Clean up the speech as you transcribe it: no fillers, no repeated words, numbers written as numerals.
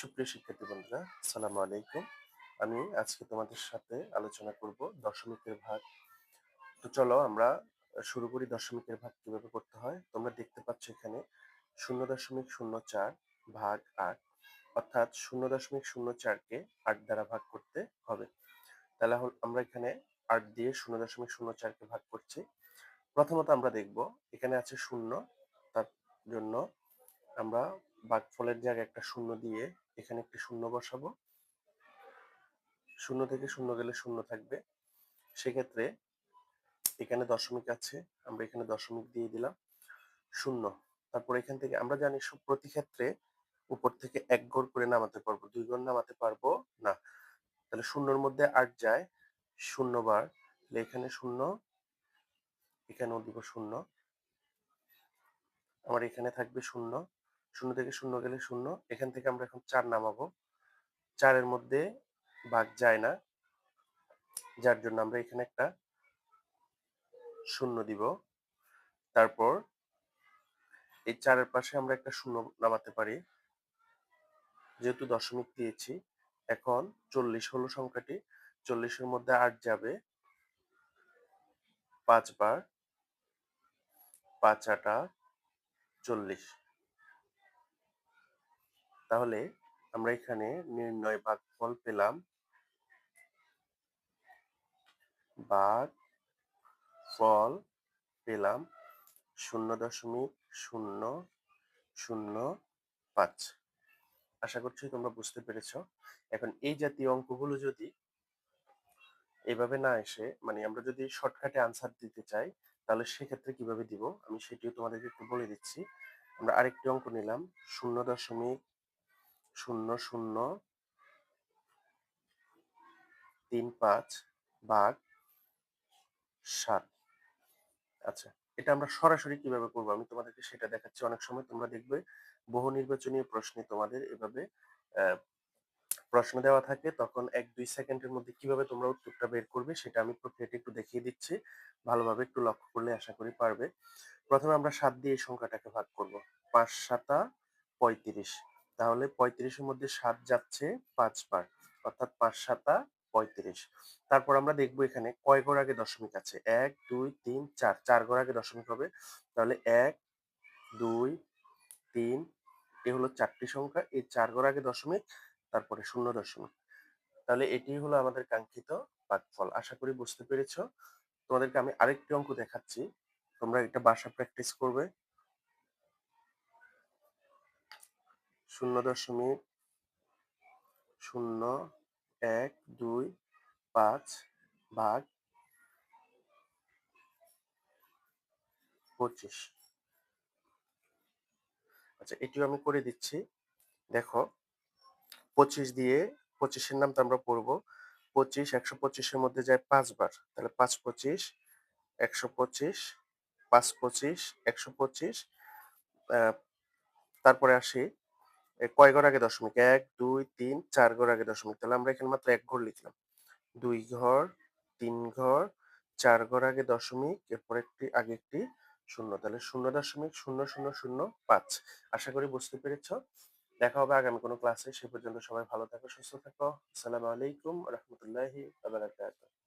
সুপ্রিয় শিক্ষার্থী বন্ধুরা, আসসালামু আলাইকুম। আমি আজকে তোমাদের সাথে আলোচনা করব দশমিকের ভাগ। তো চলো আমরা শুরু করি দশমিকের ভাগ কিভাবে করতে হয়। তোমরা দেখতে পাচ্ছ এখানে 0.04 ভাগ 8, অর্থাৎ 0.04 কে 8 দ্বারা ভাগ করতে হবে। তাহলে আমরা এখানে 8 দিয়ে 0.04 কে ভাগ করছি। প্রথমত আমরা দেখব এখানে আছে 0, তার জন্য আমরা ভাগফলের জায়গায় একটা 0 দিয়ে এখানে একটি 0 বসাবো। 0 থেকে 0 গেলে 0 থাকবে। সেক্ষেত্রে এখানে দশমিক আছে, আমরা এখানে দশমিক দিয়ে দিলাম 0। তারপর এখান থেকে আমরা জানি প্রতি ক্ষেত্রে উপর থেকে 1 ঘর করে নামাতে পারবো, 2 ঘর নামাতে পারবো না। তাহলে 0-র মধ্যে 8 যায় 0 বার, তাহলে এখানে 0, এখানেও দিব 0, আমার এখানে থাকবে 0। 0 থেকে 0 গেলে 0, এখান থেকে আমরা এখন 4 নামাবো। 4-এর মধ্যে ভাগ যায় না, যার জন্য আমরা এখানে একটা 0 দিব। তারপর এই 4-এর পাশে আমরা একটা 0 নামাতে পারি, যেহেতু দশমিক দিয়েছি। এখন 40 হলো সংখ্যাটি, 40-এর মধ্যে 8 যাবে 5 বার, 5 8 40। তাহলে আমরা এখানে নির্ণয় ভাগফল পেলাম, ভাগফল পেলাম 0.005। আশা করছি তোমরা বুঝতে পেরেছ। এখন এই জাতীয় অঙ্কগুলো যদি এভাবে না এসে, মানে আমরা যদি শর্টকাটে আনসার দিতে চাই, তাহলে সেক্ষেত্রে কিভাবে দিব আমি সেটিও তোমাদেরকে একটু বলে দিচ্ছি। আমরা আরেকটি অঙ্ক নিলাম 0.0035 ভাগ 7। আচ্ছা, এটা আমরা সরাসরি কিভাবে করবো আমি তোমাদেরকে সেটা দেখাচ্ছি। অনেক সময় তোমরা দেখবে বহু নির্বাচনীয় প্রশ্নে তোমাদের এভাবে প্রশ্ন দেওয়া থাকে, তখন 1-2 সেকেন্ডের মধ্যে কিভাবে তোমরা উত্তরটা বের করবে সেটা আমি প্রক্রিয়াটি একটু দেখিয়ে দিচ্ছি। ভালোভাবে একটু লক্ষ্য করলে আশা করি পারবে। প্রথমে আমরা 7 দিয়ে এই সংখ্যাটাকে ভাগ করব। 5 7 35। তাহলে 35-এর মধ্যে 7 যাচ্ছে 5 বার, অর্থাৎ 5 7 35। তারপর আমরা দেখব এখানে কয় ঘর আগে দশমিক আছে। 1 2 3 4, 4 ঘর আগে দশমিক হবে। তাহলে 1 2 3, এ হলো 4টি সংখ্যা, এই 4 ঘর আগে দশমিক, তারপরে 0 দশমিক। তাহলে এটি হলো আমাদের কাঙ্ক্ষিত ভাগফল। আশা করি বুঝতে পেরেছো। তোমাদেরকে আমি আরেকটি অঙ্ক দেখাচ্ছি, তোমরা এটা বাসা প্র্যাকটিস করবে। 0.0125 ভাগ 25। আচ্ছা, এটিও আমি করে দিচ্ছি। দেখো 25 দিয়ে 25-এর নামটা আমরা পড়বো। 25 125-এর মধ্যে যায় 5 বার, তাহলে 5 25 125, 5 25 125। তারপরে আসি কয় ঘর আগে দশমিক, 1 2 3 4 ঘর আগে দশমিক। তাহলে আমরা এখানে মাত্র 1 ঘর লিখলাম। 2 ঘর, 3 ঘর, 4 ঘর আগে দশমিক, এরপর আগে একটি 0। তাহলে 0.0005। আশা করি বুঝতে পেরেছ। দেখা হবে আগামী কোনো ক্লাসে। সে পর্যন্ত সবাই ভালো থাকো, সুস্থ থাকো। আসসালামু আলাইকুম ওয়া রাহমাতুল্লাহি ওয়া বারাকাতুহু।